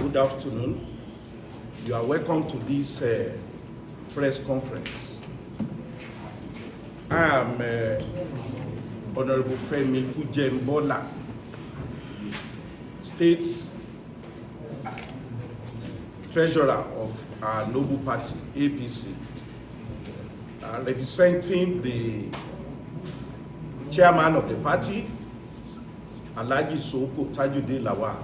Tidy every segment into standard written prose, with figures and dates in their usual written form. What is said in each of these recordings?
Good afternoon. You are welcome to this press conference. I am Honorable Femi Kujembola, State Treasurer of our noble party, APC, representing the chairman of the party, Alhaji Soko Tajude Lawal.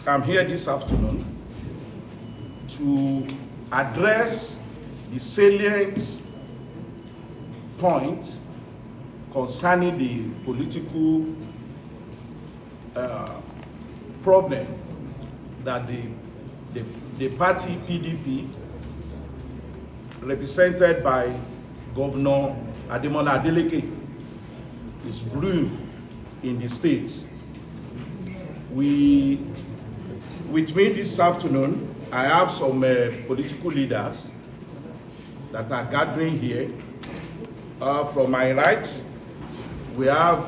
I'm here this afternoon to address the salient point concerning the political problem that the party PDP, represented by Governor Adeleke, is brewing in the state. With me this afternoon, I have some political leaders that are gathering here. From my right, we have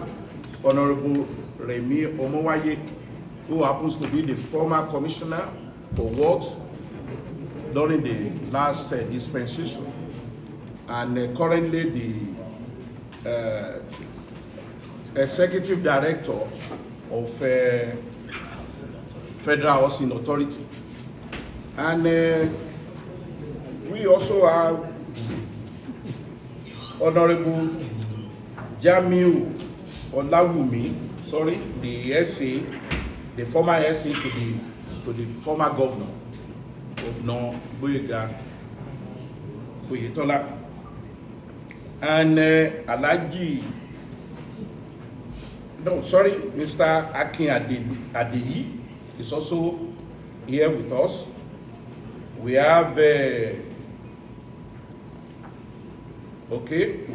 Honorable Remi Omowaye, who happens to be the former commissioner for works during the last dispensation, and currently the executive director of Federal Housing Authority. And we also have Honorable Jamiu Olawumi, the SA, the former SA to the former governor, Oyetola, and Mr. Akin Adeyi is also here with us. We have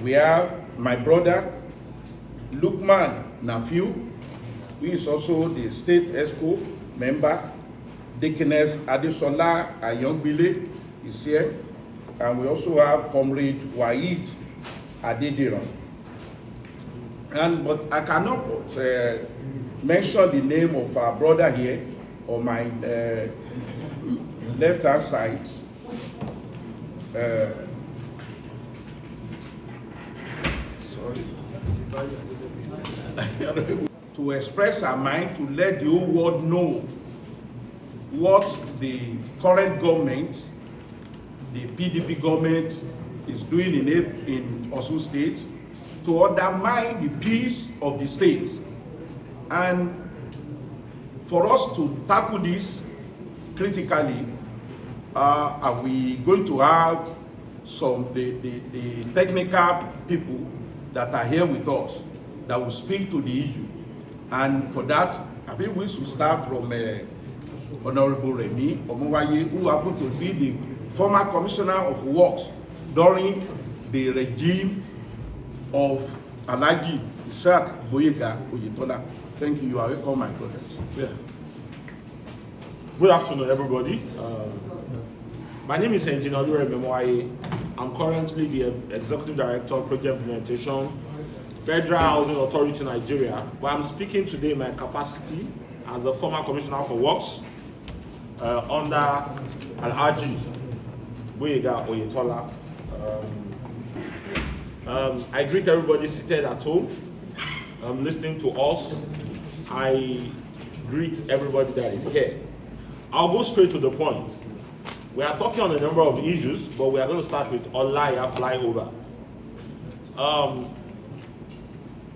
we have my brother Lukman Nafiu, who is also the state ESCO member. Deaconess Adesola Ayongbile is here, and we also have Comrade Waheed Adediran. But I cannot mention the name of our brother here on my left-hand side. To express our mind, to let the whole world know what the current government, the PDP government, is doing in Osun State to undermine the peace of the state. And for us to tackle this critically, are we going to have the technical people that are here with us that will speak to the issue. And for that, I think we should start from Honorable Remi Omowaye, who happened to be the former commissioner of works during the regime of Alhaji Oyetola. Thank you. You are welcome, my brothers. Yeah. Good afternoon, everybody. My name is Engineer Remi Omowaye. I'm currently the Executive Director of Project Implementation, Federal Housing Authority Nigeria, but I'm speaking today in my capacity as a former Commissioner for Works under Alhaji Oyetola. I greet everybody seated at home, listening to us. I greet everybody that is here. I'll go straight to the point. We are talking on a number of issues, but we are going to start with Olaiya flyover.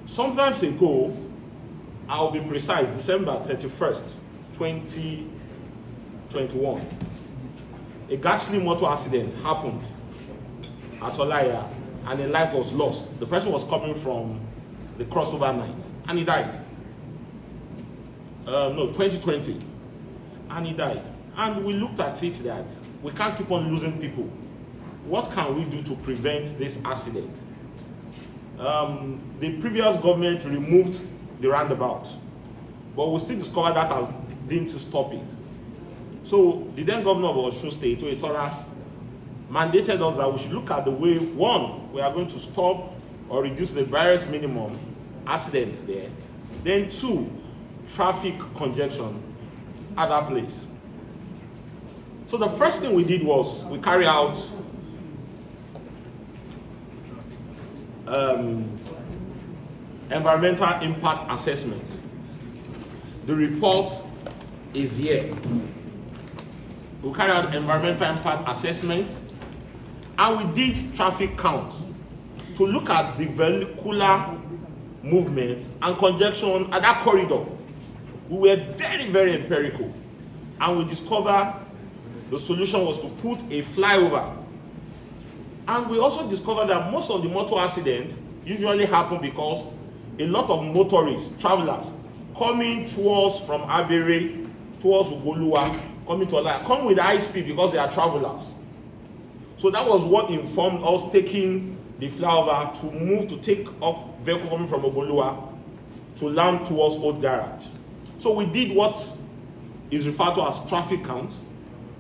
Sometimes ago, I'll be precise, December 31st, 2021, a ghastly motor accident happened at Olaiya, and a life was lost. The person was coming from the crossover night, and he died. 2020, and he died. And we looked at it that we can't keep on losing people. What can we do to prevent this accident? The previous government removed the roundabout, but we still discovered that didn't stop it. So the then governor of Osun State, Oyetola, mandated us that we should look at the way, one, we are going to stop or reduce the barest minimum accidents there. Then two, traffic congestion at that place. So the first thing we did was we carry out environmental impact assessment. The report is here. We carry out environmental impact assessment, and we did traffic count to look at the vehicular movement and congestion at that corridor. We were very, very empirical, and we discovered the solution was to put a flyover. And we also discovered that most of the motor accidents usually happen because a lot of motorists, travelers, coming towards from Abere, towards Ugoluwa, coming to Olaiya, come with high speed because they are travelers. So that was what informed us taking the flyover to move to take up vehicle coming from Ugoluwa to land towards Old Garage. So we did what is referred to as traffic count.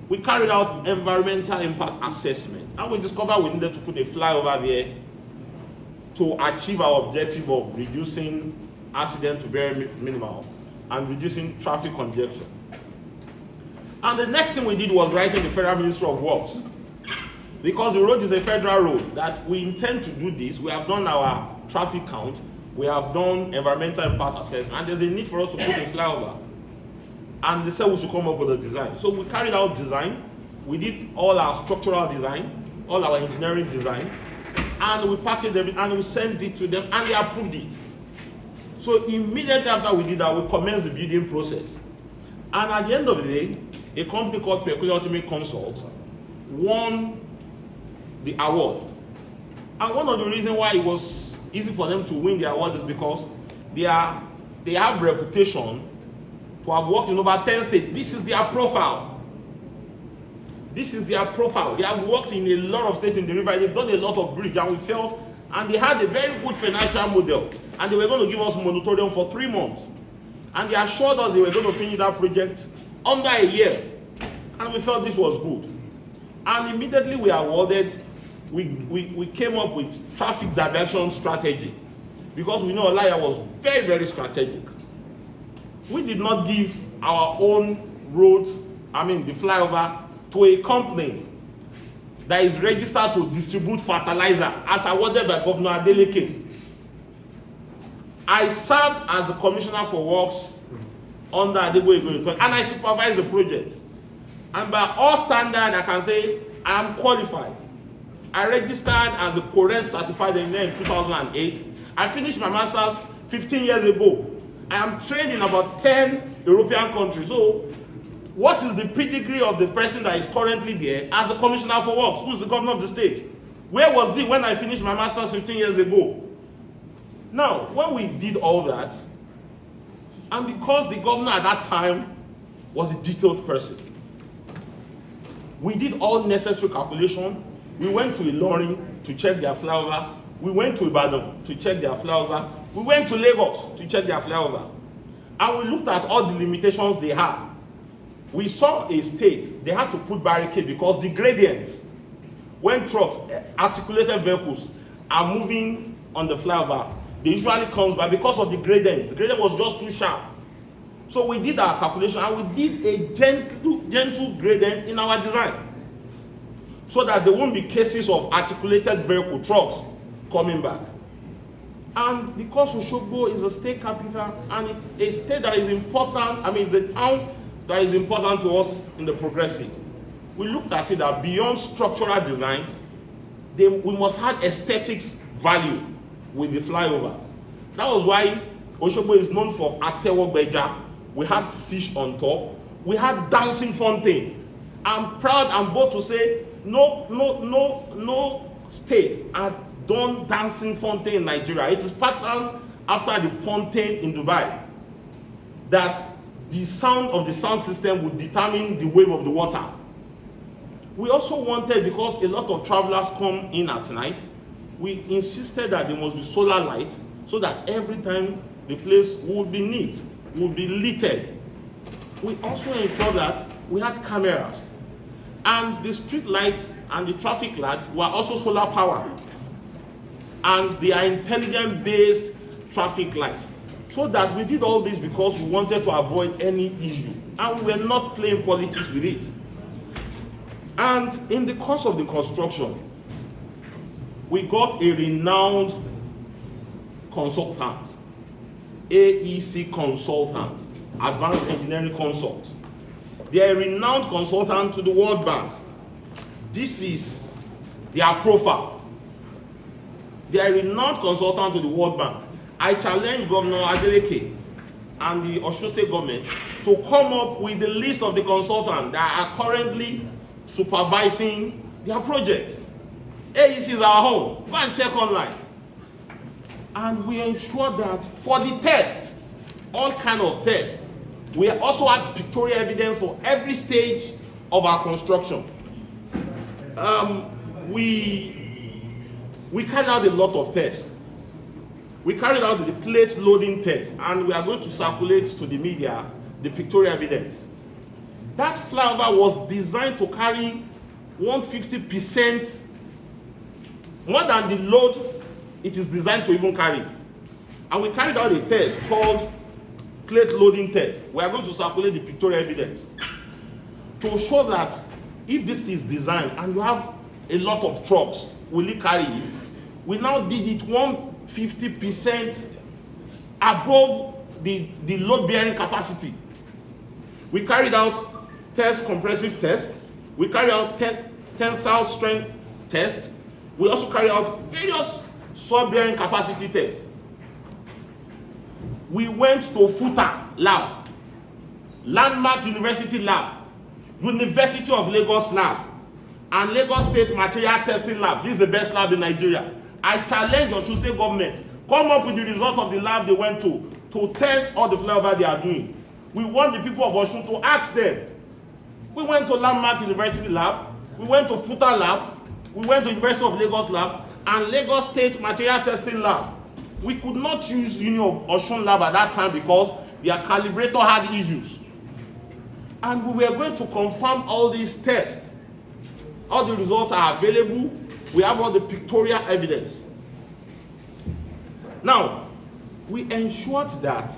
We carried out environmental impact assessment, and we discovered we needed to put a flyover there to achieve our objective of reducing accident to very minimal and reducing traffic congestion. And the next thing we did was writing the Federal Ministry of Works, because the road is a federal road, that we intend to do this. We have done our traffic count, we have done environmental impact assessment, and there's a need for us to put a flyover. And they said we should come up with a design. So we carried out design, we did all our structural design, all our engineering design, and we packaged it and we sent it to them, and they approved it. So immediately after we did that, we commenced the bidding process. And at the end of the day, a company called Peculiar Ultimate Consult won the award. And one of the reasons why it was easy for them to win the award is because they have reputation to have worked in over 10 states. This is their profile. This is their profile. They have worked in a lot of states in the river. They've done a lot of bridge, and we felt, and they had a very good financial model, and they were going to give us moratorium for 3 months. And they assured us they were going to finish that project under a year. And we felt this was good. And immediately we awarded, we came up with traffic diversion strategy, because we know Olaiya was very, very strategic. We did not give our own road, the flyover, to a company that is registered to distribute fertilizer as awarded by Governor Adeleke. I served as the Commissioner for Works under Oyetola, and I supervised the project. And by all standards, I can say I am qualified. I registered as a current certified engineer in 2008. I finished my master's 15 years ago. I am trained in about 10 European countries. So, what is the pedigree of the person that is currently there as a Commissioner for Works, who is the governor of the state? Where was he when I finished my master's 15 years ago? Now, when we did all that, and because the governor at that time was a detailed person, we did all necessary calculation. We went to Ilorin to check their flyover. We went to Ibadan to check their flyover. We went to Lagos to check their flyover. And we looked at all the limitations they had. We saw a state, they had to put barricade because the gradient, when trucks, articulated vehicles are moving on the flyover, they usually comes by because of the gradient. The gradient was just too sharp. So we did our calculation, and we did a gentle gradient in our design, so that there won't be cases of articulated vehicle trucks coming back. And because Osogbo is a state capital, and it's a state that is important, it's a town that is important to us in the progressive, we looked at it that beyond structural design, we must have aesthetics value with the flyover. That was why Osogbo is known for Atewo Beja. We had fish on top. We had dancing fountain. I'm proud and bold to say no state had done dancing fountain in Nigeria. It is patterned after the fountain in Dubai, that the sound of the sound system would determine the wave of the water. We also wanted, because a lot of travelers come in at night, we insisted that there must be solar light, so that every time the place would be neat, would be littered. We also ensured that we had cameras, and the street lights and the traffic lights were also solar powered, and they are intelligent based traffic lights. So that we did all this because we wanted to avoid any issue, and we were not playing politics with it. And in the course of the construction, we got a renowned consultant, AEC consultant, Advanced Engineering Consult. They are a renowned consultant to the World Bank. This is their profile. They are a renowned consultant to the World Bank. I challenge Governor Adeleke and the Osun State government to come up with the list of the consultants that are currently supervising their project. AEC is our home. Go and check online. And we ensure that for the test, all kind of tests, we also have pictorial evidence for every stage of our construction. We carried out a lot of tests. We carried out the plate loading test, and we are going to circulate to the media the pictorial evidence. That flyover was designed to carry 150% more than the load it is designed to even carry. And we carried out a test called plate loading test. We are going to circulate the pictorial evidence to show that if this is designed and you have a lot of trucks, will it carry it? We now did it 150% above the load bearing capacity. We carried out test compressive test. We carried out tensile strength test. We also carried out various soil bearing capacity tests. We went to FUTA lab, Landmark University lab, University of Lagos lab, and Lagos State Material Testing lab. This is the best lab in Nigeria. I challenge your Osun State government, come up with the result of the lab they went to test all the flyover they are doing. We want the people of Osun to ask them. We went to Landmark University lab, we went to FUTA lab, we went to University of Lagos lab, and Lagos State Material Testing lab. We could not use Osun lab at that time because their calibrator had issues. And we were going to confirm all these tests. All the results are available. We have all the pictorial evidence. Now, we ensured that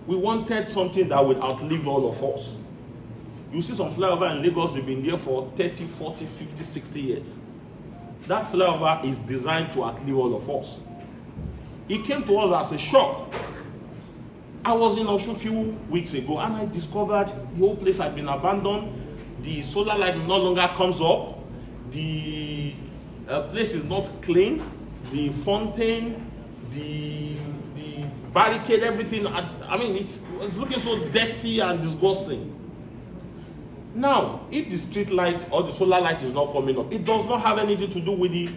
we wanted something that would outlive all of us. You see some flyover in Lagos, they've been there for 30, 40, 50, 60 years. That flyover is designed to outlive all of us. It came to us as a shock. I was in Osun a few weeks ago and I discovered the whole place had been abandoned. The solar light no longer comes up. The place is not clean. The fountain, the barricade, everything. I mean, it's looking so dirty and disgusting. Now, if the street light or the solar light is not coming up, it does not have anything to do with the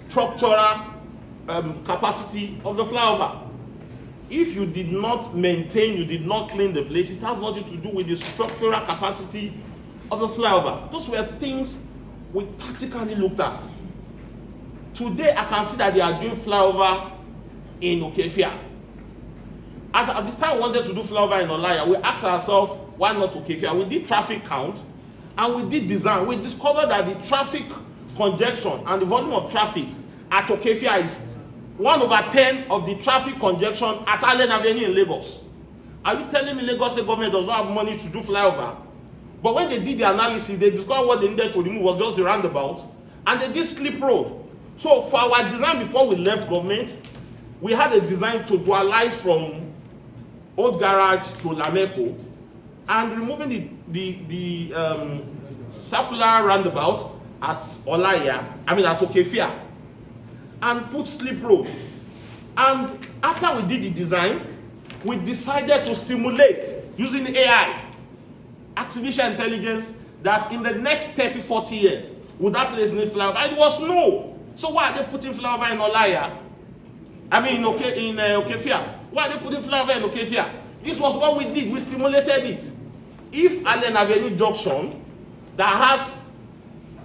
structural capacity of the flyover. If you did not maintain, you did not clean the place, it has nothing to do with the structural capacity of the flyover. Those were things we practically looked at. Today, I can see that they are doing flyover in Okefia. At this time, we wanted to do flyover in Olaiya. We asked ourselves, why not Okefia? We did traffic count and we did design. We discovered that the traffic congestion and the volume of traffic at Okefia is 1/10 of the traffic congestion at Allen Avenue in Lagos. Are you telling me Lagos State government does not have money to do flyover? But when they did the analysis, they discovered what they needed to remove was just the roundabout, and they did slip road. So for our design before we left government, we had a design to dualize from Old Garage to Lameko, and removing the circular roundabout at Olaiya, at Okefia, and put slip road. And after we did the design, we decided to stimulate using AI, artificial intelligence, that in the next 30, 40 years, would that place need flyover? And it was no. So why are they putting flyover in Olaiya? In Okefia. Why are they putting flyover in Okefia? This was what we did. We stimulated it. If Allen Avenue Junction, that has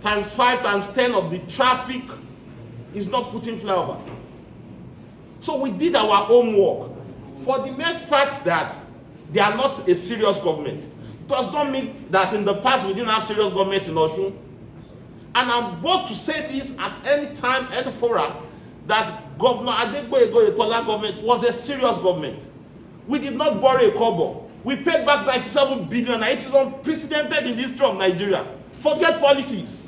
times 5 times 10 of the traffic, is not putting flyover. So we did our homework. For the mere fact that they are not a serious government does not mean that in the past we didn't have serious government in Osun. And I'm bold to say this at any time, any forum, that Governor Oyetola government was a serious government. We did not borrow a kobo. We paid back 97 billion. It is unprecedented in the history of Nigeria. Forget politics.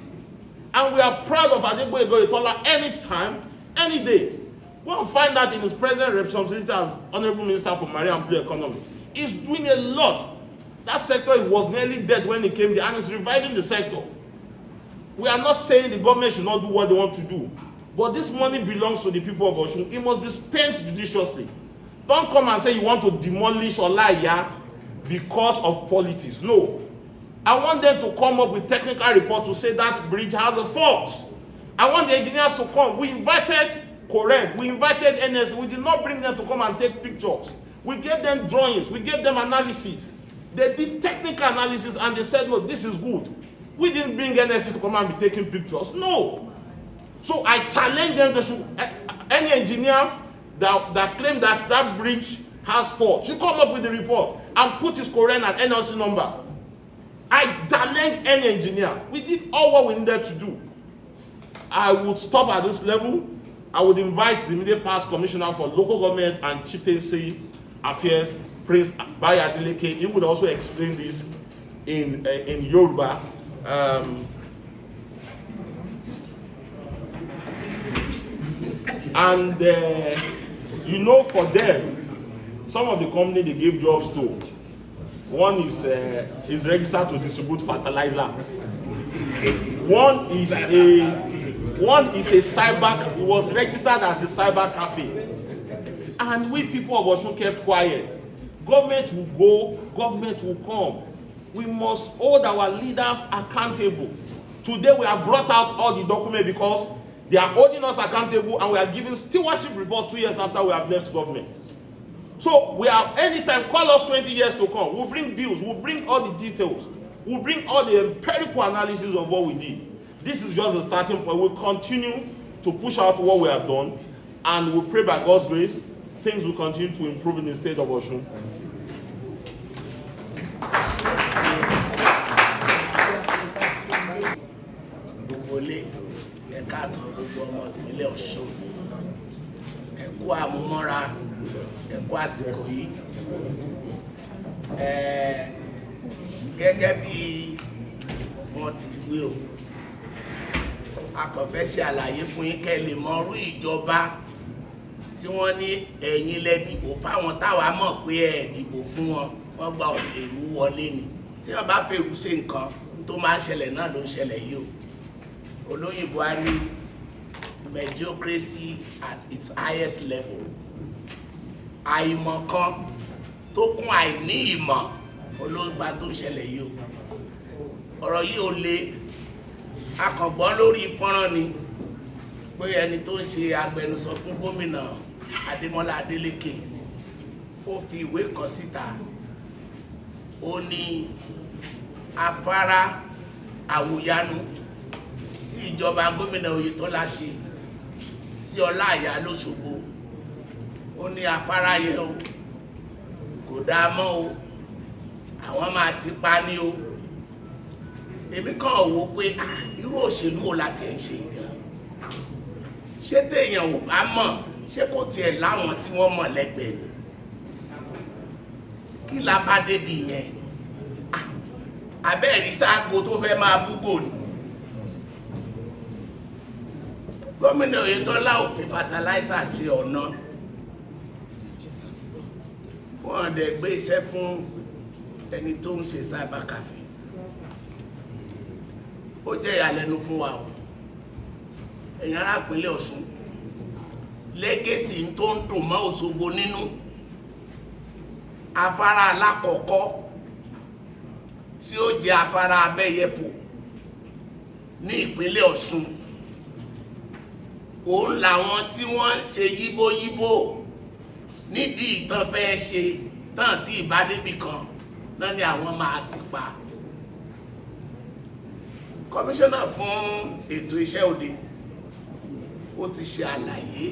And we are proud of Oyetola anytime, any day. Go and find that in his present responsibility as Honorable Minister for Marine and Blue Economy. He's doing a lot. That sector was nearly dead when he came there, and he's reviving the sector. We are not saying the government should not do what they want to do, but this money belongs to the people of Osun. It must be spent judiciously. Don't come and say you want to demolish Olaiya because of politics. No. I want them to come up with technical report to say that bridge has a fault. I want the engineers to come. We invited Koren, we invited NS. We did not bring them to come and take pictures. We gave them drawings, we gave them analysis. They did technical analysis and they said, no, this is good. We didn't bring NSC to come and be taking pictures. No. So I challenge them. They should, any engineer that claims that that bridge has fault should come up with the report and put his Korean and NLC number. I challenge any engineer. We did all what we needed to do. I would stop at this level. I would invite the immediate past commissioner for local government and chieftaincy affairs, Prince Adeleke. He would also explain this in Yoruba. You know, for them, some of the company they gave jobs to, one is registered to distribute fertilizer. One is a cyber. It was registered as a cyber cafe. And we people of Osun kept quiet. Government will go, government will come. We must hold our leaders accountable. Today we have brought out all the documents because they are holding us accountable, and we are giving stewardship report 2 years after we have left government. So we are, anytime, call us 20 years to come. We'll bring bills, we'll bring all the details, we'll bring all the empirical analysis of what we did. This is just a starting point. We'll continue to push out what we have done, and we'll pray by God's grace, things will continue to improve in the state of Osun. Gẹ́gẹ́ bí wọ́n ti wí o, a kàn fẹ́ ṣe àlàyé fún yín kẹ́ lè mọ irú ìjọba tí wọ́n ní ẹ̀yin lẹ dìbò fáwọn táwa mọ̀ pé ẹ dìbò fún wọn, wọ́n gba èrú wọlé ni. Tí wọ́n bá fẹ́ èrú ṣe nǹkan tó máa ń ṣẹlẹ̀ náà ló ń ṣẹlẹ̀ yìí o. Olóyìnbó á ní mediocracy at its highest level. Àìmọ̀ kan tó kún àìní ìmọ̀ olóògbà tó ń ṣẹlẹ̀ yìí o. Ọ̀rọ̀ yìí ò le, akọ̀gbọ́n lórí fọ́nrán ni pé ẹni tó ń ṣe agbẹnusọ fún gómìnà Adeleke ó fi ìwé kan síta. Ó ní afárá àwòyanu tí ìjọba gómìnà Oyetola ṣe sí Olaiya l'Osogbo. Ó ní afárá yẹn o kò dáa mọ́ o, àwọn máa ti pa ní o. Èmi kàn wò pé irú òṣèlú wo la ti ń ṣe gan. Ṣé téèyàn ò bá mọ̀, ṣé kò tiẹ̀ láwọn tí wọ́n mọ̀ lẹ́gbẹ̀ẹ́ ni? Kí la bá débi yẹn? Abẹ́ẹ̀rí sáàgó tó fẹ́ máa búgò ni. Gómìnà Oyetola ò fi fertilizer ṣe ọ̀nà. Wọ́n dẹ̀ gbé iṣẹ́ fún ẹni tó ń ṣe cyber cafe. Ó jẹ́ ìyàlẹ́nu fún wa o. Ẹ̀yin ará ìpínlẹ̀ Ọ̀ṣun, lẹ́gẹ̀sì tó ń dùn mọ́ Òṣogbo nínú. Afárá alákọ̀ọ́kọ́ tí ó jẹ́ afárá abẹ́yẹfò ní ìpínlẹ̀ Ọ̀ṣun. Òun làwọn tí wọ́n ń ṣe yíbóyíbó nídìí ìtàn fẹ́ ṣe tán tí ìbádébì kan náà ni àwọn máa ti pa. Kọmíṣánná fún ètò iṣẹ́ òde ó ti ṣe àlàyé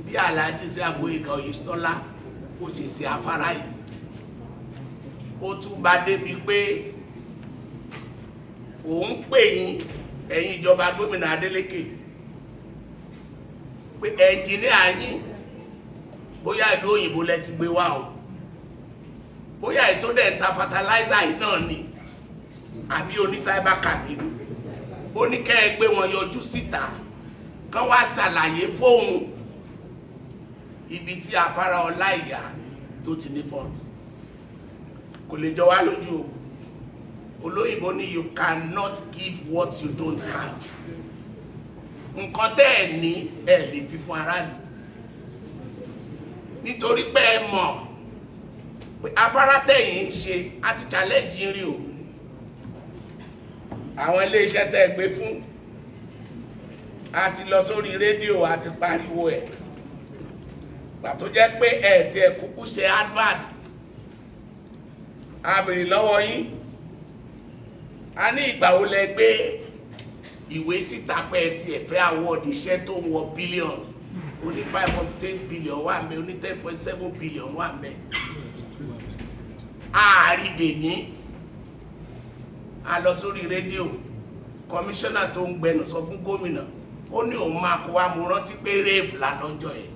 bí Alhaji sí Agboyega Oyetola ó ṣe ṣe afárá yìí. Ó tún bá débi pé òun pè yín ẹ̀yin ìjọba gómìnà Adeleke pé ẹnjìníà yín bóyá ìlú òyìnbó lẹ ti gbé wá o, bóyá ètò dẹ̀ ń ta fertilizer yìí náà ni àbí oní cyber cafe ni, ó ní kẹ́ ẹ gbé wọn yọjú síta kán wá ṣàlàyé fóun ibi tí afárá Olaiya tó ti ní fault. Kò lè jọ wá lójú o. Olóyìnbó ní you cannot give what you don't have. Nǹkan tẹ́ ẹ̀ ní ẹ̀ lè fi fún aráàlú. Nítorí pé ẹ mọ̀ pé afárá tẹ̀yìn ń ṣe àti challenge rí o. Àwọn ilé iṣẹ́ tẹ́ ẹ gbé fún àti lọ sórí rédíò àti pariwo ẹ̀. Gbà tó jẹ́ pé ẹ̀ tí ẹ kúkú ṣe advert. A béèrè lọ́wọ́ yín. A ní ìgbà wo lẹ gbé ìwé síta pé ẹ ti ẹ̀fẹ́ award iṣẹ́ tó ń wọ billions, ó ní 5.8 billion wà ńbẹ̀, ó ní 10.7 billion wà ńbẹ̀. Àárídè ní a lọ sórí rédíò, kọmíṣánná tó ń gbẹnu sọ fún gómìnà, ó ní òun máa kó wa, mo rántí pé rave lálọ́jọ́ ẹ̀.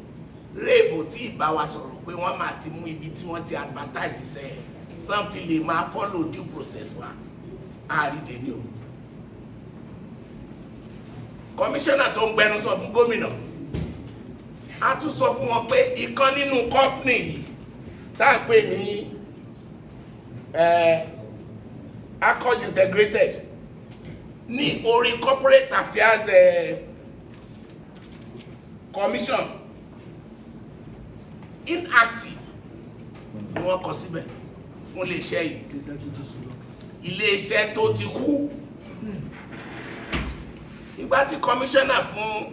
Rave ò tí ì bá wa sọ̀rọ̀ pé wọ́n máa ti mú ibi tí wọ́n ti advertise sẹ́ẹ̀ tán fi lè máa follow due process wa. Àárídè ní o. Kọmíṣánná tó ń gbẹnu sọ fún gómìnà, a tún sọ fún wọn pé ìkan nínú company yìí tá à ń pè ní Accord Integrated ní orí corporate affairs commission inactive ni wọ́n kọ síbẹ̀ fún iléeṣẹ́ yìí, iléeṣẹ́ tó ti kú. Ìgbà tí kọmíṣánná fún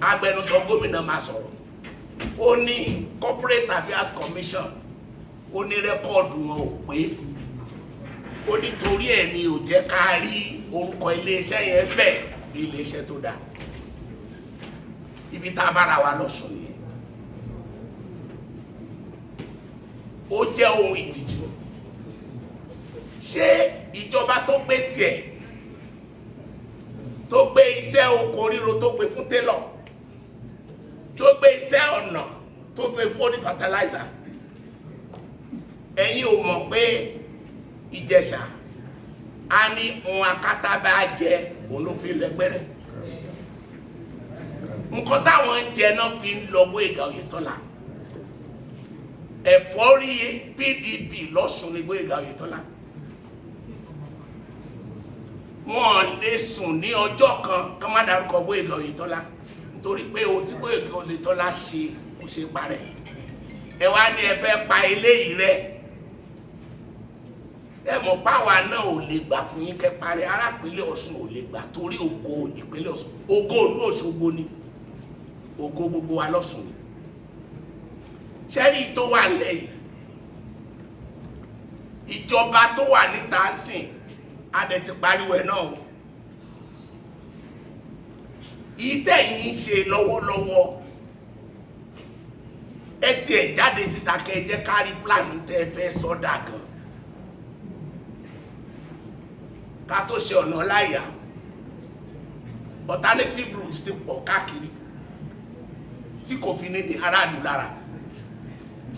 agbẹnusọ gómìnà máa sọ̀rọ̀, ó ní corporate affairs commission, ó ní rẹ́kọ̀dù wọn ò pé, ó ní torí ẹ̀ ni ò jẹ́ ká rí orúkọ iléeṣẹ́ yẹn bẹ́ẹ̀ bí iléeṣẹ́ tó dáa. Ibi tá a bára wa lọ́sùn yẹn ó jẹ́ ohun ìtìjú. Ṣé ìjọba tó gbé tiẹ̀ tó gbé iṣẹ́ oko ríro tó gbé fún télọ̀, tó gbé iṣẹ́ ọ̀nà tó fẹ́ fún ní fertilizer, ẹ̀yin ò mọ̀ pé Ìjẹ̀ṣà a ní ohun akátá bá jẹ òun ló fi lẹ́gbẹ̀rẹ̀. Nǹkan táwọn ń jẹ náà fi ń lọ Gbóyèga Oyètọ́lá. Ẹ̀fọ́rí PDP lọ́sùn ní Gbóyèga Oyètọ́lá. Wọ́n lè sùn ní ọjọ́ kan kán má dárúkọ Gbóyèga Oyètọ́lá nítorí pé ohun tí Gbóyèga Oyètọ́lá ṣe kò ṣe parẹ́. Ẹ wá ní ẹ fẹ́ pa eléyìí rẹ́. Ẹ mọ̀ páwa náà ò lè gbà fún yín kẹ́ parẹ́, ará ìpínlẹ̀ Ọ̀ṣun ò lè gbà torí ògo ìpínlẹ̀ Ọ̀ṣun, ògo ìlú Òṣogbo ni, ògo gbogbo wa lọ́ṣun ni. Ṣẹ́rí tó wà lẹ́yìn ìjọba tó wà níta ń sìn, adẹ̀ ti pariwo ẹ̀ náà. Ìtẹ̀yìn ń ṣe lọ́wọ́lọ́wọ́, ẹ tiẹ̀ jáde síta kẹ́ ẹ jẹ́ kárí plan tẹ́ fẹ́ sọ́dà kan. Ká tó ṣe ọ̀nà Olaiya, alternative routes ti pọ̀ káàkiri tí kò fi ní aráàlú lára.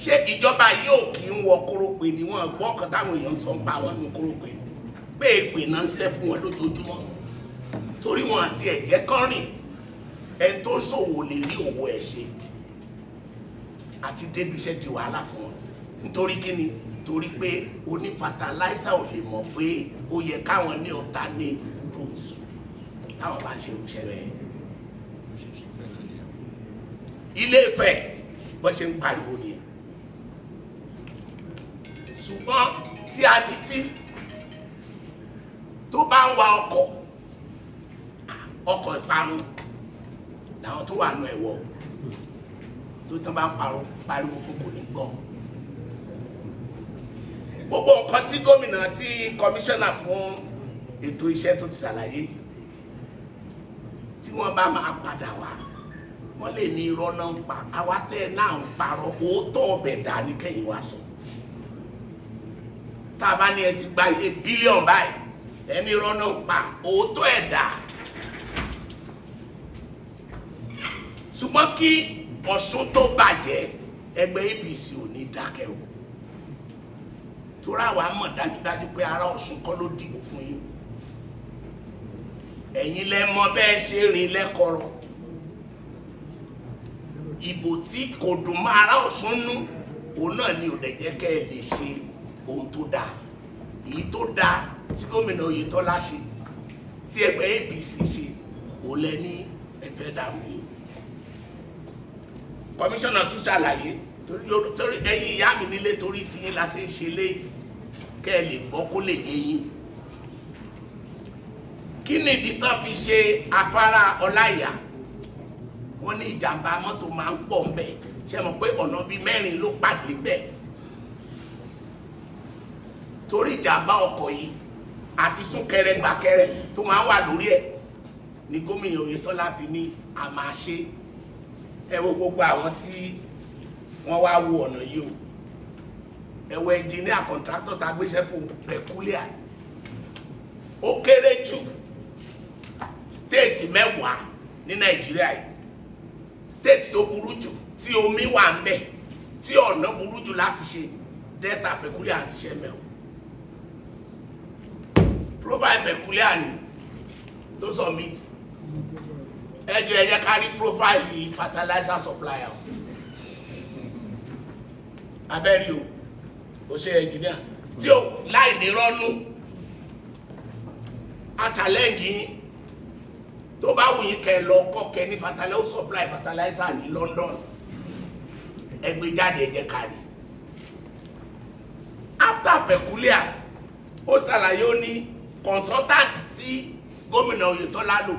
Ṣé ìjọba yóò kí ń wọ kórópè ni wọ́n gbọ́ kan táwọn èèyàn sọ ń pa wọn nínú kórópè pé èpè náà ń ṣẹ́ fún wọn lójoojúmọ́ torí wọn àti ẹ̀jẹ̀ kan rìn, ẹni tó ṣòwò lè rí òwò ẹ̀ ṣe àti débi iṣẹ́ di wàhálà fún wọn. Nítorí kíni? Torí pé oní fertilizer ò lè mọ̀ pé ó yẹ káwọn ní alternate routes táwọn bá ṣe ìṣẹ́ rẹ̀. Ilé-Ifẹ̀ bọ́ ṣe ń pariwo nìyẹn. Ṣùgbọ́n tí adití tó bá ń wa ọkọ̀ ìparun làwọn tó wà nù ẹ̀wọ̀ tó tán bá pariwo fún kò ní gbọ́. Gbogbo nǹkan tí gómìnà tí kọmíṣánná fún ètò iṣẹ́ tó ti ṣàlàyé, tí wọ́n bá máa padà wá, wọ́n lè ní irọ́ náà ń pa, àwa tẹ́ náà ń parọ́, òótọ́ ọbẹ̀ dà ní kẹ́yìn wá sọ. Tá a bá ní ẹ ti gba iye bílíọ̀nù báyìí, ẹni irọ́ náà ń pa, òótọ́ ẹ̀ dà. ṣùgbọ́n kí Ọ̀ṣun tó bàjẹ́ ẹgbẹ́ APC ò ní dákẹ́ o torí àwa mọ̀ dájúdájú pé ará Ọ̀ṣun kọ́ ló dìbò fún yín ẹ̀yin lẹ mọ̀ bẹ́ẹ̀ ṣe rìn lẹ́kọ̀ọ́rọ̀ ìbò tí kò dùn mọ́ ará Ọ̀ṣun nú òun náà ni ò dẹ̀ jẹ́ kẹ́ ẹ lè ṣe ohun tó dáa èyí tó dáa tí gómìnà Oyetola ṣe tí ẹgbẹ́ APC ṣe òun lẹ ní ẹ̀fẹ́ dàrú yìí kọmíṣánná tún ṣàlàyé torí ẹ̀yin ìyá mi nílé torí tiyín la ṣe ń ṣe léyìí kẹ́ ẹ lè gbọ́ kó lè yé yín kí ni ìdí tán fi ṣe afárá Olaiya wọ́n ní ìjàmbá mọ́tò máa ń pọ̀ ń bẹ̀ ṣe mọ̀ pé ọ̀nà bíi 4 ló pàdé bẹ̀ torí ìjàmbá ọkọ̀ yìí àti súnkẹrẹ gbàkẹrẹ tó máa wà lórí ẹ̀ ní gómìnà Oyetola fi ní a máa ṣe ẹ wo gbogbo àwọn tí wọ́n wá wo ọ̀nà yìí o ẹ wo ẹnjìníà kọ̀ǹtráktọ̀ tá a gbéṣẹ́ fún pẹ̀kúlíà ó kéré jù stéètì 10 ní Nàìjíríà yìí stéètì tó burú jù tí omi wà ń bẹ̀ tí ọ̀nà burú jù láti ṣe delta pẹ̀kúlíà ti ṣe mẹ́wọ̀ profile pẹ̀kúlíà ni tó submit ẹjọ́ ẹ̀yẹ kárí profile yìí fertilizer supplier abẹ́rí o kò ṣe engineer tí ó láì ní rọ́nú a challenge yìí tó bá wù yín kẹ́ lọ kọ́kẹ́ ní fertilizer supply fertilizer ní London ẹgbẹ́ jáde ẹ̀jẹ̀ kárí after peculiar ó ṣàlàyé ó ní consultant tí gómìnà Oyetola lò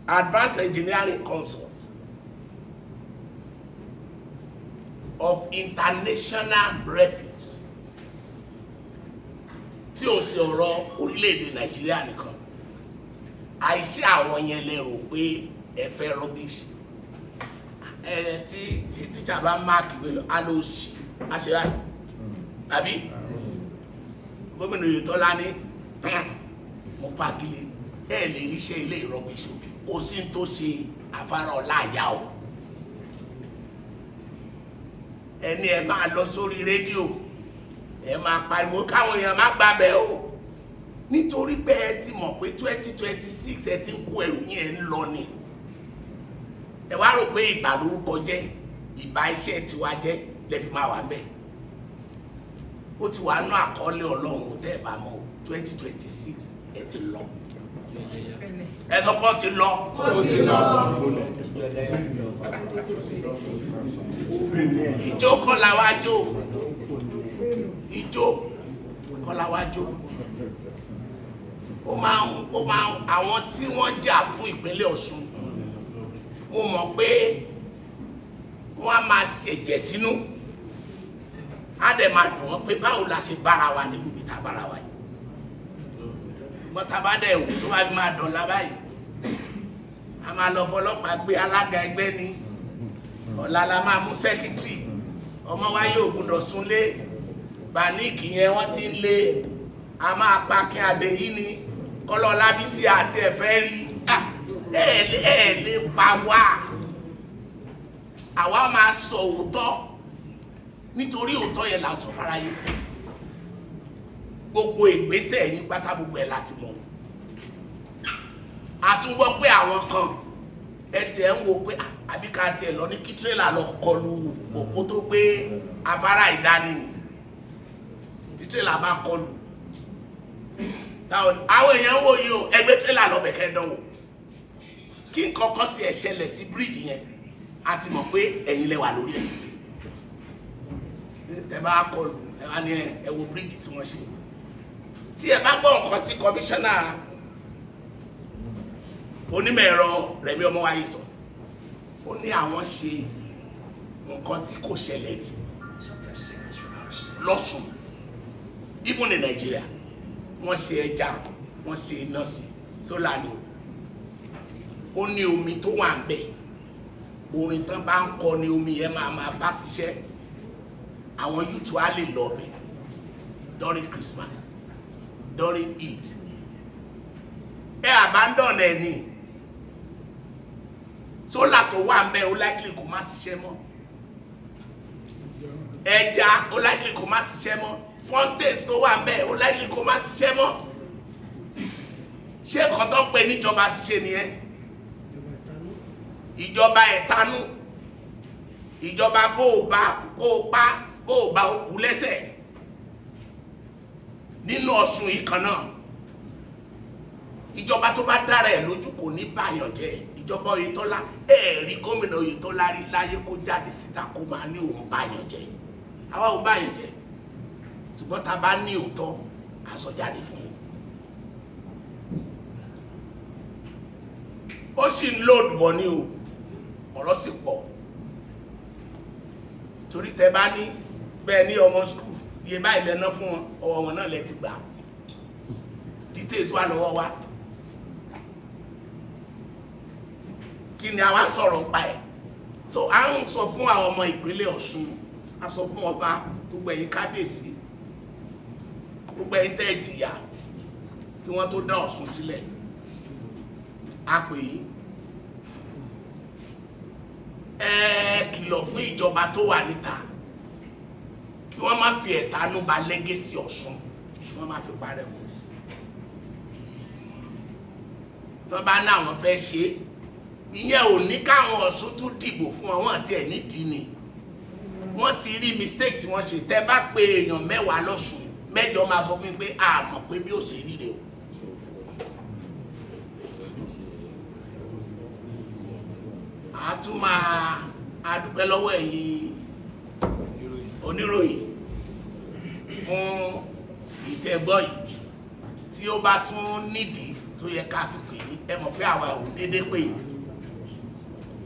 advanced engineering consult of international repute tí ó ṣe ọ̀rọ̀ orílẹ̀-èdè Nàìjíríà nìkan àìsí àwọn yẹn lérò pé ẹ fẹ́ rubbish tí tíjà bá máàkì wé lọ á ló sì á ṣe báyìí àbí gómìnà Oyetola ní mo fagilé ẹ lè ríṣẹ́ ilé rubbish kò sí tó ṣe afárá Olaiya o ẹni ẹ máa lọ sórí rédíò ẹ máa pariwo káwọn èèyàn má gbàbẹ o nítorí pé ẹ ti mọ̀ pé 2026 ẹ ti ń kó ẹrù yín ẹ ń lọ ni ẹ wá rò pé ìgbà lórúkọ jẹ́ ìgbà iṣẹ́ tiwa jẹ́ lẹ́fi máa wà ńbẹ̀ ó ti wà nú àkọọ́lẹ̀ Ọlọ́run tẹ́ ẹ bá mọ̀ 2026 ẹ ti lọ ẹ sọ pé ó ti lọ. Ìjó kọ́ la wá jó ìjó kọ́ la wá jó ó máa àwọn tí wọ́n jà fún ìpínlẹ̀ Ọ̀ṣun mo mọ̀ pé wọ́n á máa ṣèjẹ̀ sínú á dẹ̀ máa dùn wọ́n pé báwo la ṣe bára wa ní gbogbo ìta bára wa yìí mọ́ta bá dẹ̀ wù tó bá máa dọ̀la báyìí a máa lọ fọlọ́pàá gbé alága ẹgbẹ́ ní ọ̀la la máa mú sẹ́kítírì ọmọ wa yóò gbọ́dọ̀ súnlé bàníkì yẹn wọ́n ti ń lé a máa pa kí adé yìí ni kọ́lọ́ Lábísí àti ẹ̀fẹ́ rí ẹ̀ lè pa wá àwa máa sọ òótọ́ nítorí òótọ́ yẹn là ń sọ fara yìí gbogbo ìgbésẹ̀ yín pátá gbogbo ẹ̀ láti mọ̀ àtúngbọ́ pé àwọn kan ẹ tiẹ̀ ń wo pé àbí ká tiẹ̀ lọ ní kí tírélà lọ kọlu òpó tó gbé afárá ìdánimì tí tírélà bá kọlu àwọn èèyàn wò yìí o ẹgbẹ́ tírélà lọ bẹ̀kẹ́ dánwò kí nǹkan kan tiẹ̀ ṣẹlẹ̀ sí bíríìjì yẹn a ti mọ̀ pé ẹ̀yin lẹ wà lórí ẹ̀ ẹ bá kọlu ẹ wá ní ẹ wo bíríìjì tí wọ́n ṣe tí ẹ bá gbọ́ nǹkan tí kọmíṣánná onímọ̀ ẹ̀rọ Rẹ̀mí Ọmọwáyé sọ ó ní àwọn ṣe nǹkan tí kò ṣẹlẹ̀ rí lọ́sùn even ní Nàìjíríà wọ́n ṣe ẹja wọ́n ṣe iná sí sólà ni ó ní omi tó wà ń bẹ̀ orin tán bá ń kọ ní omi yẹn máa bá ṣiṣẹ́ àwọn youth á lè lọ bẹ̀ during Christmas during Eid. Abandon ẹni sólà tó wà ń bẹ ó likely kó má ṣiṣẹ́ mọ́, ẹja ó likely kó má ṣiṣẹ́ mọ́, fountains tó wà ń bẹ ó likely kó má ṣiṣẹ́ mọ́. Ṣé nǹkan tó ń pè níjọba ṣiṣẹ́ nìyẹn? Ìjọba ẹ̀tanú, ìjọba bó o pa bó o bá o kú lẹ́sẹ̀. Nínú Ọ̀ṣun yìí kan náà, ìjọba tó bá dára ẹ̀ lójú kò ní báyọ̀ jẹ́. Ìjọba Oyetola, ẹ̀ẹ̀rí gómìnà Oyetola rí láyé kó jáde síta kó máa ní òun báyọ̀ jẹ́. Àwa ò báyọ̀ jẹ́, ṣùgbọ́n tá a bá ní òótọ́ aṣọ jáde fún un. Ó sì ń lòdù bọ̀ ní o, ọ̀rọ̀ sì pọ̀. Torí tẹ bá ní bẹ́ẹ̀ ní ọmọ skul iye báyìí lẹ́ná fún wọn, ọwọ́ wọn náà lẹ ti gbà. Details wà lọ́wọ́ wa. Kí ni àwa sọ̀rọ̀ ń pa ẹ̀? So à ń sọ fún àwọn ọmọ ìpínlẹ̀ Ọ̀ṣun, a sọ fún ọba, gbogbo ẹ̀yin kábíyèsí, gbogbo ẹ̀yin tẹ́ ẹ jìyà kí wọ́n tó dá Ọ̀ṣun sílẹ̀. A pè yín, ẹ kìlọ̀ fún ìjọba tó wà níta kí wọ́n má fi ẹ̀tanú ba lẹ́gẹ̀sì Ọ̀ṣun, kí wọ́n má fi parẹ́ wọn. Tó bá ní àwọn fẹ́ ṣe, ìyẹn ò ní káwọn Ọ̀ṣun tún dìbò fún wọn àti ẹ̀ nídìí ni. Wọ́n ti rí mistake tí wọ́n ṣe. Tẹ́ bá pe èèyàn 10 lọ́ṣun, 8 máa sọ fún mi pé a mọ̀ pé bí ó ṣe rí rè o. A tún máa adúpẹ́ lọ́wọ́ ẹ̀yin oníròyìn fún ìtẹ́gbọ́ yìí. Tí ó bá tún nídìí tó yẹ ká fi pè yín, ẹ mọ̀ pé àwa ò dédé pè yín,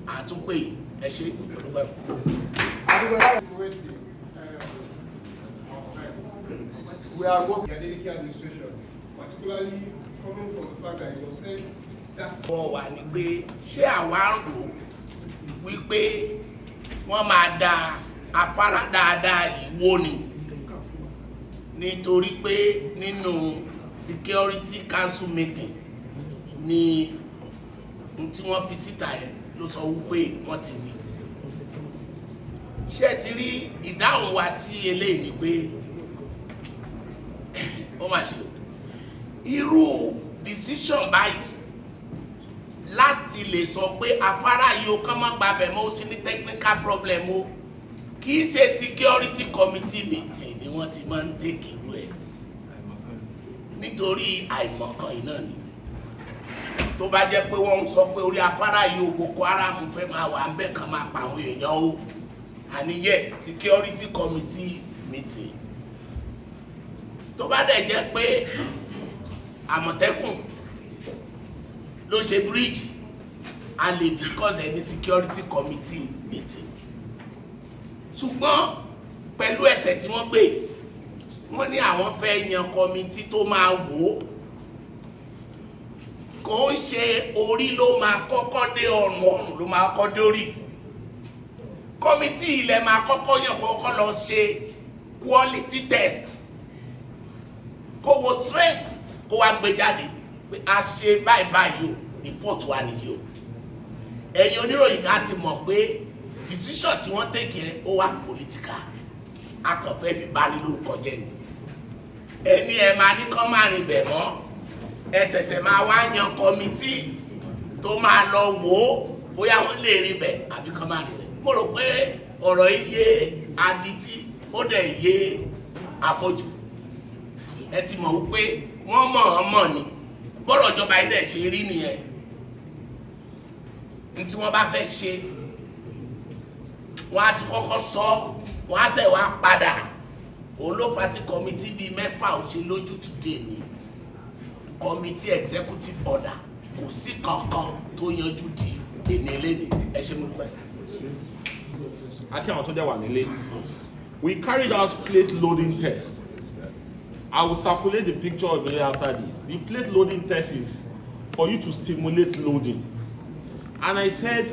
a tún pè yín. Ẹ ṣé olùgbà. We are working the Adeleke administration, particularly coming from the fact that you said that's. Wọ́n wà ní pé ṣé àwa ń rò wípé wọ́n máa da afárá dáadáa ìwó ni, nítorí pé nínú security council meeting ni tí wọ́n fi síta yẹn ló sọ wípé wọ́n ti wí. Ṣé ti rí ìdáhùn wa sí eléyìí ni pé ó máa ṣe irú decision báyìí láti lè sọ pé afárá yìí ó kàn má gbàbẹ̀ mọ́ ó sì ní technical problem o, kì í ṣe security committee meeting ni wọ́n ti máa ń take irú ẹ̀, nítorí àìmọ̀kan yìí náà ni. Tó bá jẹ́ pé wọ́n ń sọ pé orí afárá yìí ó Boko Haram fẹ́ máa wà ń bẹ̀ kan máa pa àwọn èèyàn o, àní yes security committee meeting. Tó bá dẹ̀ jẹ́ pé Àmọ̀tẹ́kùn ló ṣe bridge, a lè discuss any security committee meeting. Ṣùgbọ́n pẹ̀lú ẹ̀sẹ̀ tí wọ́n gbé, wọ́n ní àwọn fẹ́ yan committee tó máa wò ó. Kò ń ṣe orí ló máa kọ́kọ́ dé ọrùn, ọrùn ló máa kọ́kọ́ dórí. Committee ilẹ̀ máa kọ́kọ́ yàn kọ́kọ́ lọ ṣe quality test, kó wo strength, kó wá gbé jáde pé a ṣe báyìí báyìí o, report wa nìyí o. Ẹ̀yin oníròyìn ká ti mọ̀ pé decision tí wọ́n take yẹn ó wà political, akọ̀fẹ́ fi bá ní lórúkọ jẹ́ ni. Ẹni ẹ máa ní kọ́ máa rìn bẹ̀ mọ́, ẹ ṣẹ̀ṣẹ̀ máa wá yan committee tó máa lọ wò ó bóyá wọ́n lè rìn bẹ̀ àbí kọ́ máa rìn bẹ̀. Mo rò pé ọ̀rọ̀ yìí yé adití ó dẹ̀ yé afọ́jú. Ẹ ti mọ̀ wípé wọ́n mọ̀ ọ́n mọ̀ ni, bọ́rọ̀ ìjọba yìí dẹ̀ ṣe rí nìyẹn. Ní tí wọ́n bá fẹ́ ṣe, wọ́n á ti kọ́kọ́ sọ, wọ́n á ṣẹ̀ wá padà. Òun ló fà tí committee bíi 6 ò ṣe lójú today ní committee executive order, kò sí kankan tó yanjú di ènìyàn. Ẹ ṣé mo dúpẹ́. Akí àwọn tó dẹ̀ wà nílé. We carried out plate loading test. I will circulate the picture immediately after this. The plate loading test is for you to stimulate loading. And I said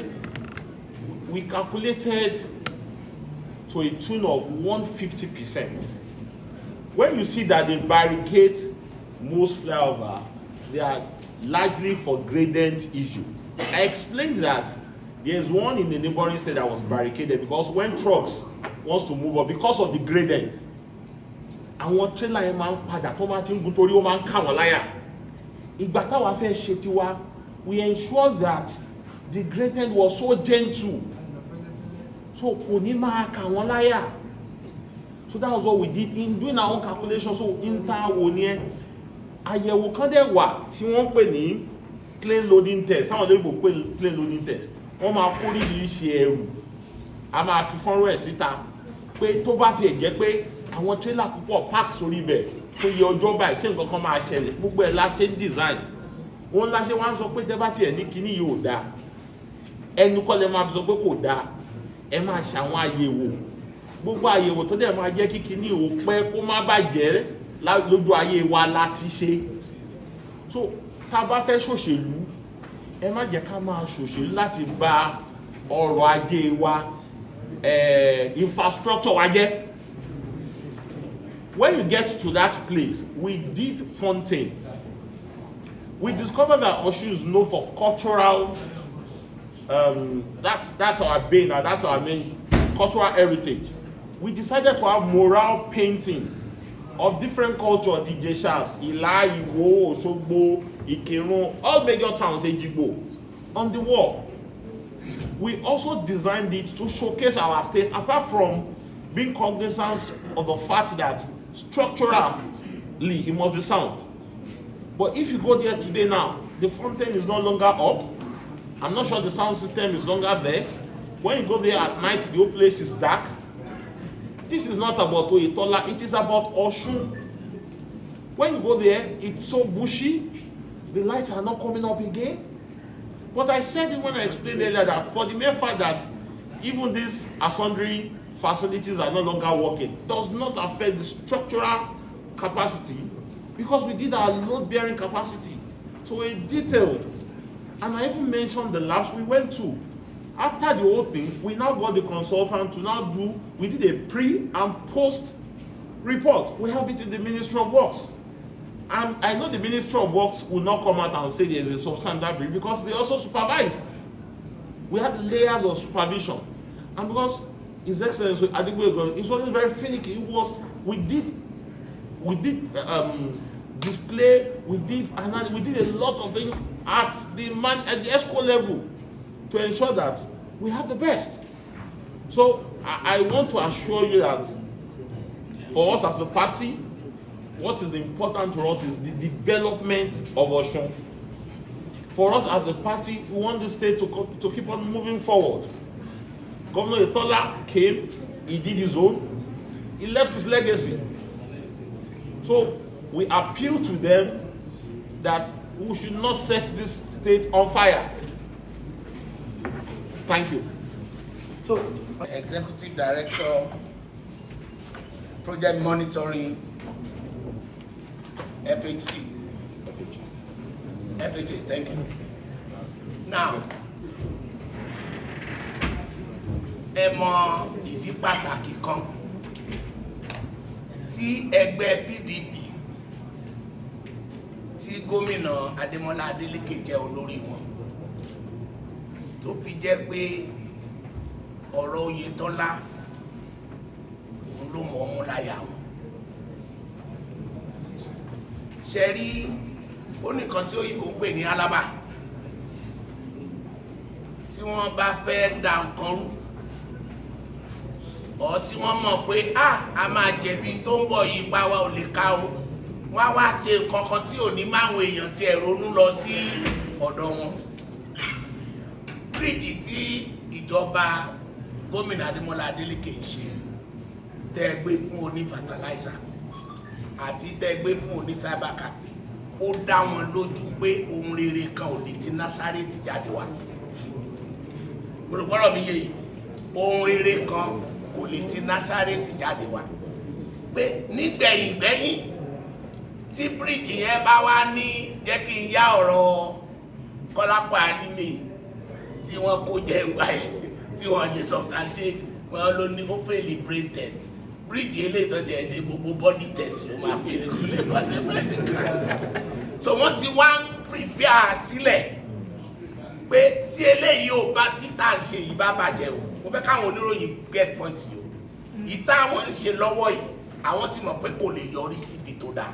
we calculated to a tune of 150%. When you see that they barricade most flyover, they are largely for gradient issue. I explained that There's one in the neighboring state that was barricaded because when trucks wants to move up, because of the gradient, àwọn trailer yẹn máa ń padà tó máa ti ń gun torí ó máa ń kà wọ́n láyà. Ìgbà táwa fẹ́ ṣe tiwa, we ensure that the gradient was so gentle, so kò ní máa kà wọ́n láyà. So that was what we did in doing our own calculation. So interwo ni ẹ àyẹ̀wò kan dẹ̀ wà tí wọ́n pè ní plane loading test. Àwọn olóyìnbó pè plane loading test. Wọ́n máa kó oríṣiríṣi ẹrù, a máa fi fọ́nrán ẹ̀ síta pé tó bá tiẹ̀ jẹ́ pé àwọn trailer púpọ̀ park sórí ibẹ̀ fún iye ọjọ́ báyìí ṣé nǹkan kan máa ṣẹlẹ̀, gbogbo ẹ̀ la ṣe ń design. Wọ́n la ṣe wá ń sọ pé tẹ́ bá tiẹ̀ ní kíní yìí ò dáa, ẹnu kọ́ lẹ máa fi sọ pé kò dáa, ẹ máa ṣàwọn àyẹ̀wò, gbogbo àyẹ̀wò tó dẹ̀ máa jẹ́ kí kíní ò pẹ́ kó má bàjẹ́ lójú ayé wa láti ṣe. So tá a bá fẹ́ ṣòṣèlú, ẹ má jẹ́ ká máa ṣòṣèlú láti bà ọrọ̀ ajé wa, infrastructure wa jẹ́. When you get to that place, we did fountain. We discovered that Osun is known for cultural, that's our bane, that's our main cultural heritage. We decided to have mural painting of different culture, the Jeshas, Olaiya, Osogbo, Ikirun, all major towns, Ejigbo, on the wall. We also designed it to showcase our state, apart from being cognizant of the fact that structurally it must be sound. But if you go there today now, the fountain is no longer up. I'm not sure the sound system is longer there. When you go there at night, the whole place is dark. This is not about Oyetola, it is about Osun. When you go there, it's so bushy, the lights are not coming up again. But I said it when I explained earlier that for the mere fact that even these sundry facilities are no longer working does not affect the structural capacity, because we did our load-bearing capacity to a detail. And I even mentioned the labs we went to. After the whole thing, we now got the consultant to now we did a pre and post report. We have it in the Ministry of Works. And I know the Ministry of Works will not come out and say there is a substandard breach because they also supervised. We had layers of supervision. And because His Excellency Adeleke is always very finicky, we did display, we did a lot of things at the ESCO level to ensure that we have the best. So I want to assure you that for us as a party, what is important to us is the development of Osun. For us as a party, we want the state to keep on moving forward. Governor Oyetola came, he did his own, he left his legacy. So we appeal to them that we should not set this state on fire. Thank you. So, Executive Director, Project Monitoring, FHC, thank you. Now, ẹ mọ ìdí pàtàkì kan tí ẹgbẹ́ PDP tí gómìnà Adeleke jẹ́ olórí wọn tó fi jẹ́ pé ọ̀rọ̀ Oyetola òun ló mọ̀ ọmú láyà wọn. Ṣe rí oníkan tí òyìnbó ń pè ní alábà tí wọ́n bá fẹ́ da nǹkan rú ọ̀ tí wọ́n mọ̀ pé a máa jẹ̀bi tó ń bọ̀ yìí pa wa ò lè ká o, wọ́n á wá ṣe nǹkan kan tí ò ní máwọn èèyàn tí ẹ̀ ronú lọ sí ọ̀dọ̀ wọn. Bíríìjì tí ìjọba gómìnà Adeleke ń ṣe tẹ́ gbé fún oní fertilizer àti tẹ́ gbé fún oní cyber cafe, ó dá wọn lójú pé ohun rere kan ò ní ti Násárẹ́tì jáde wá. Gbọ́dọ̀ mi yé yìí, ohun rere kan kò lè ti Násárẹ́tì jáde wá. Pé nígbẹ̀yìn tí bíríìjì yẹn bá wá ní jẹ́ kí n yá ọ̀rọ̀ Kọ́lápọ̀ Ànímì tí wọ́n kó jẹ ìgbà yẹn tí wọ́n lè substantiate wọ́n ló ní ó fail brain test. Bíríìjì eléyìí tó jẹ́ ṣe gbogbo body test ló máa fail kó lè pàṣẹ brain cancer. So wọ́n ti wá ń prepare sílẹ̀ pé tí eléyìí ò bá tí tá à ń ṣe yìí bá bàjẹ́ o mo fẹ́ káwọn oníròyìn get point yìí o ìta àwọn ń ṣe lọ́wọ́ yìí àwọn ti mọ̀ pé kò lè yọrí síbi tó dáa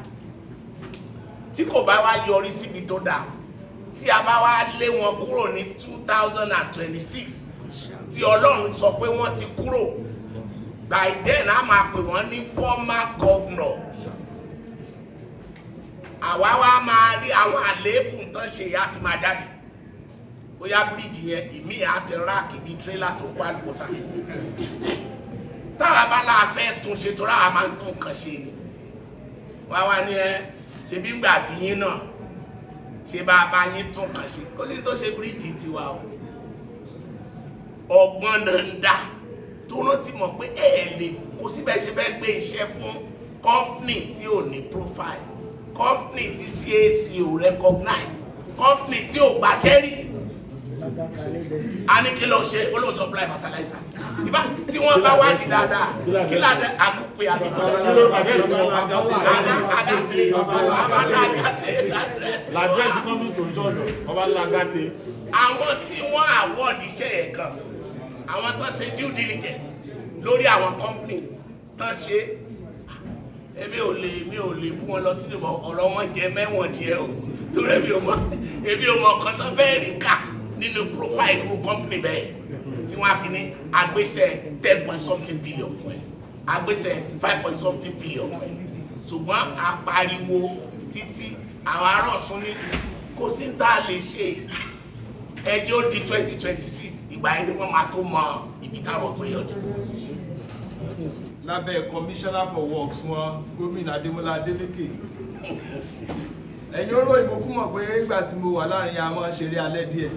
tí kò bá wá yọrí síbi tó dáa tí a bá wá lé wọn kúrò ní 2026 tí Ọlọ́run sọ pé wọ́n ti kúrò by then a máa pè wọ́n ní former governor àwa wá máa rí àwọn àléébù nǹkan ṣe ìyá ti máa jáde bóyá bíríìjì yẹn ìmí àti ráàkì bíi tírélà tó kó àlùbọ́sà táwa bá láà fẹ́ tún ṣe tó ráà máa ń tún nǹkan ṣe ni wá wá ní ṣe bí gbà tí yín náà ṣe bá a bá yín tún nǹkan ṣe kó sì tó ṣe bíríìjì tiwa o ọgbọ́n náà ń dá tó ló ti mọ̀ pé lè kó síbẹ̀ ṣe fẹ́ gbé iṣẹ́ fún company tí ò ní profile company tí CAC ò recognize company tí ò gbàṣẹ́ rí a ní kí ló ṣe olóhùn supply fertilizer ìbá tí wọ́n bá wá di dáadáa kí ládẹ àgùpè àgùpè l'adresse come to sọ̀rọ̀ ọba lagate. àwọn tí wọ́n award iṣẹ́ yẹn kan àwọn tó ṣe due diligence lórí àwọn companies tó ṣe mi ò lè bú wọn lọ títí ọ̀rọ̀ wọn jẹ mẹ́wọ̀n díẹ̀ o torí èmi ò mọ̀ kan tó fẹ́ rí ká nínú profile group company bẹ́ẹ̀ tí wọ́n á fi ní agbésẹ̀ 10.something billion fún ẹ agbésẹ̀ 5.something billion fún ẹ ṣùgbọ́n apariwo títí àwọn ará Ọ̀ṣun ní kò sí tá a lè ṣe ẹjọ́ di 2026 ìgbà yẹn ni wọ́n máa tó mọ ibi táwọn gbé yọjú. lábẹ́ commissioner for works wọn gómìnà Adémọ́lá Adeleke ẹ̀yin oró ìbò kú mọ̀ pé ìgbà tí mo wà láàrin àmọ́ ṣeré alẹ́ díẹ̀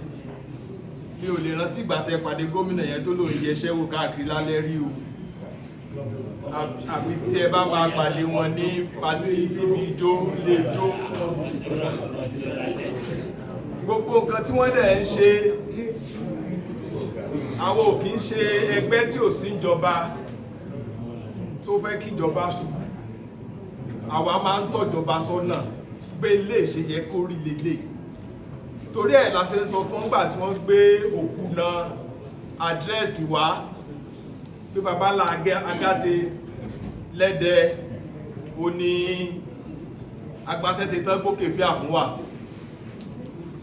mi ò lè rántí ìgbà tẹ́ pàdé gómìnà yẹn tó lòun yẹṣẹ́ wò káàkiri lálẹ́ rí o àbí tí ẹ bá máa pàdé wọn ní pàtí níbi ijó lè jó gbogbo nǹkan tí wọ́n dẹ̀ ń ṣe àwọn ò kì í ṣe ẹgbẹ́ tí ò sí ìjọba tó fẹ́ kí ìjọba ṣubú àwa máa ń tọ́jọba sọ́nà pé ilé ìṣe yẹ kó rí lélẹ̀ torí ẹ̀ la ṣe ń sọ fún ìgbà tí wọ́n gbé òkú náà àdírẹ́sì wá pé bàbá la Agáte lẹ́dẹ̀ ó ní agbáṣẹ́ṣe tán gbókè fíà fún wa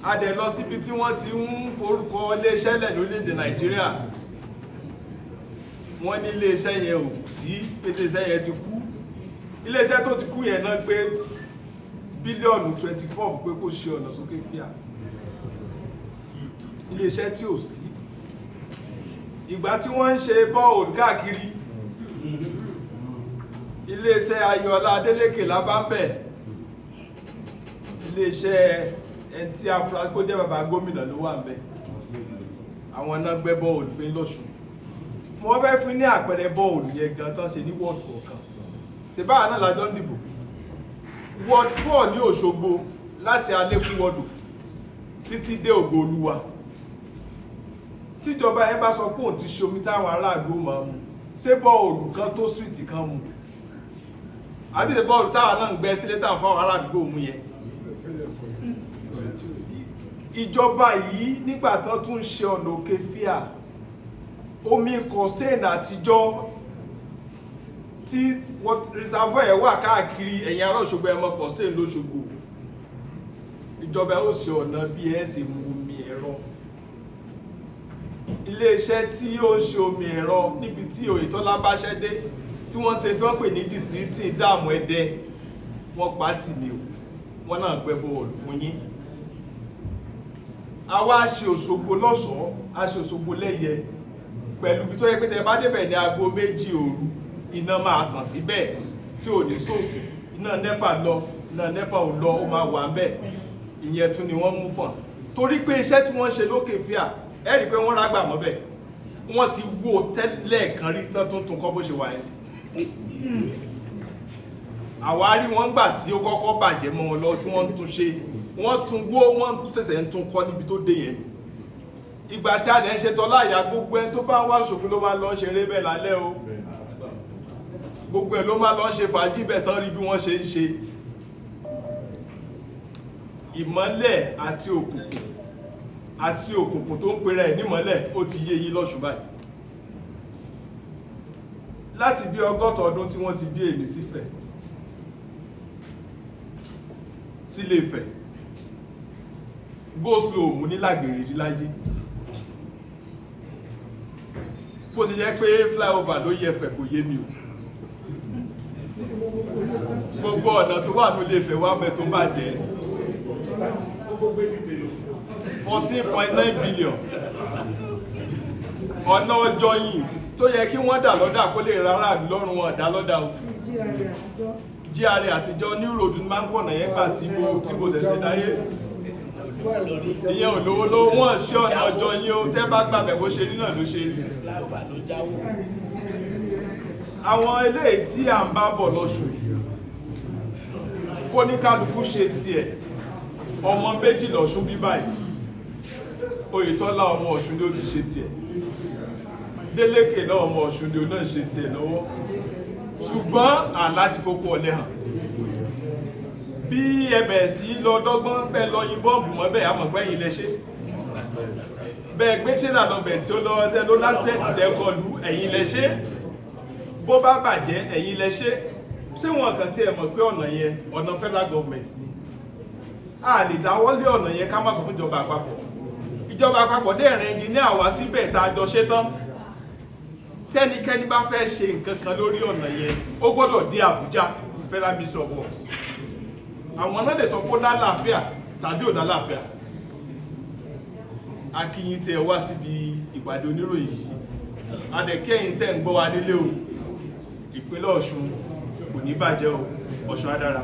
a dẹ̀ lọ síbi tí wọ́n ti ń forúkọ iléeṣẹ́ lẹ̀ lórílẹ̀‐èdè Nàìjíríà wọ́n ní iléeṣẹ́ yẹn ò sí iléeṣẹ́ yẹn ti kú iléeṣẹ́ tó ti kú yẹn náà gbé bílíọ̀nù 24 pé kó ṣe ọ̀nà sókè fíà iléeṣẹ́ tí ò sí ìgbà tí wọ́n ń ṣe bọ́ọ̀lù káàkiri iléeṣẹ́ Ayọ̀ọ́lá Adeleke lábámbẹ̀ iléeṣẹ́ ẹni tí afurasí kó jẹ́ bàbá gómìnà ló wà ńbẹ̀ àwọn náà gbẹ́ bọ́ọ̀lù fún lọ́sùn wọ́n fẹ́ fún ní àpẹẹrẹ bọ́ọ̀lù yẹn gan tán ṣe ní wọ́ọ̀dù kọ̀ọ̀kan ṣe báwa náà lájọ́ ń dìbò ward 4 ní Òṣogbo láti Alẹ́kùn wọ́ọ̀dù títí dé Ògo Olúwa tíjọba yẹn bá sọ pé òun ti ṣomi táwọn aráàlú máa mu ṣé bọ́ọ̀lù kan tó street kan mu àbí ṣe bọ́ọ̀lù táwọn náà ń gbẹ́ sílé táwọn fáwọn aráàlú mu yẹn ìjọba yìí nígbà tán tún ṣe ọ̀nà òkè fíà omi contain àtijọ́ tí reservoir ẹ̀ wà káàkiri ẹ̀yìn ará Òṣogbo ẹ̀mọ́ contain lóṣogbo ìjọba ó ṣe ọ̀nà bí ẹ̀ ṣe mu omi ẹ̀rọ iléeṣẹ́ tí ó ń ṣe omi ẹ̀rọ níbi tí Oyetola bá ṣẹ́ dé tí wọ́n ti tí wọ́n pè ní dìsítì dáàmú Ẹdẹ wọ́n pa tì ní o wọ́n náà gbẹ́ bọ́ọ̀lù fún yín àwa ṣe Òṣogbo lọ́ṣọ̀ọ́ a ṣe Òṣogbo lẹ́yẹ pẹ̀lú bí tó yẹ pé tẹ bá débẹ̀ ní aago 2 òru iná máa tàn síbẹ̀ tí ò ní sóòkù iná nẹ́pà lọ iná nẹ́pà ò lọ ó máa wà ńbẹ̀ ìyẹn tún ni wọ́n mú pọ̀n torí pé iṣẹ́ tí wọ́n ṣe lókè fíà ẹ rí i pé wọ́n rágbà mọ́bẹ̀ wọ́n ti wó tẹ́lẹ̀ kan rí tán tó tún kọ́ bó ṣe wà yẹn àwárí wọn gbà tí ó kọ́kọ́ bàjẹ́ mọ́ wọn lọ tí wọ́n tún ṣe wọ́n tún wó wọ́n ṣẹ̀ṣẹ̀ ń tún kọ́ níbi tó dé yẹn ìgbà tí a dẹ̀ ń ṣe Tọ́láyà gbogbo ẹni tó bá wá Òṣogbo ló máa lọ ṣeré bẹ́ẹ̀ lálẹ́ o gbogbo ẹ̀ ló máa lọ ṣe fàájì bẹ́ẹ̀ tán rí bí wọ́n ṣe ń ṣe ìmọ́lẹ̀ àti òkùnkùn àti òkùnkùn tó ń pera ẹ̀ nímọ́lẹ̀ ó ti yé yín lọ́ṣùn báyìí. Láti bí 60 ọdún tí wọ́n ti bí èmi sífẹ̀ sílé Ifẹ̀ go slow mú ní lágbèrè láyé bó ti jẹ́ pé flyover ló yẹ Ifẹ̀ kò yé mi o. Gbogbo ọ̀nà tó wà nílé Ifẹ̀ wá mẹ́ tó bá jẹ́ 14.9 billion ọ̀nà ọjọ́ yìí tó yẹ kí wọ́n dà lọ́dà kó lè rárá lọ́rùn wọn dá lọ́dà o. GRA àtijọ́ ní ròdù máa ń pọ̀nà yẹn gbà tí mo tẹ̀sí dáyé ìyẹn olówó ló wọ́n ṣí ọ̀nà ọjọ́ yìí o tẹ́ bá gbàgbẹ́ bó ṣe rí náà ló ṣe rí. Àwọn eléyìí tí à ń bá bọ̀ lọ́ṣù kó ní kálukú ṣe tiẹ̀ ọmọ méjì lọ́ṣùn bí báyìí Oyetola ọmọ Ọ̀ṣun ni ó ti ṣe tiẹ̀ Adeleke náà ọmọ Ọ̀ṣun ni ó náà ṣe tiẹ̀ lọ́wọ́ ṣùgbọ́n àláti fokú ọ̀lẹ́ hàn bí ẹbẹ̀ sí lọ dọ́gbọ́n bẹ́ẹ̀ lọ yín bọ́ọ̀bù mọ́ bẹ́ẹ̀ àmọ̀ pé ẹ̀yin lẹ ṣe bẹ́ẹ̀ gbé tírélà lọ́bẹ̀ tí ó lọ lásìtẹ́ẹ̀tì tẹ́kọlù ẹ̀yin lẹ ṣe bó bá bàjẹ́ ẹ̀yin lẹ ṣe ṣé wọn kàn tí ẹ mọ̀ pé ọ̀nà yẹn ọ̀nà federal government ni a lè dáwọ́ lé ọ̀nà yẹn ká má sọ fún ìjọba àpapọ̀ ìjọba àpapọ̀ dẹ̀ rìn ẹnjìníà wá síbẹ̀ tá a jọ ṣe tán tẹ́nikẹ́ni bá fẹ́ ṣe nǹkan kan lórí ọ̀nà yẹn ó gbọ́dọ̀ dé Àbújá Federal Ministry of Works àwọn náà lè sọ pé ó lálàáfíà tàbí ò lálàáfíà. Akínyìn tẹ́ wá síbi ìpàdé oníròyìn adẹ̀kẹ́yìn tẹ́ ń gbọ́ wa nílé o ìpínlẹ̀ Ọ̀ṣun kò ní bàjẹ́ o Ọ̀ṣun á dára.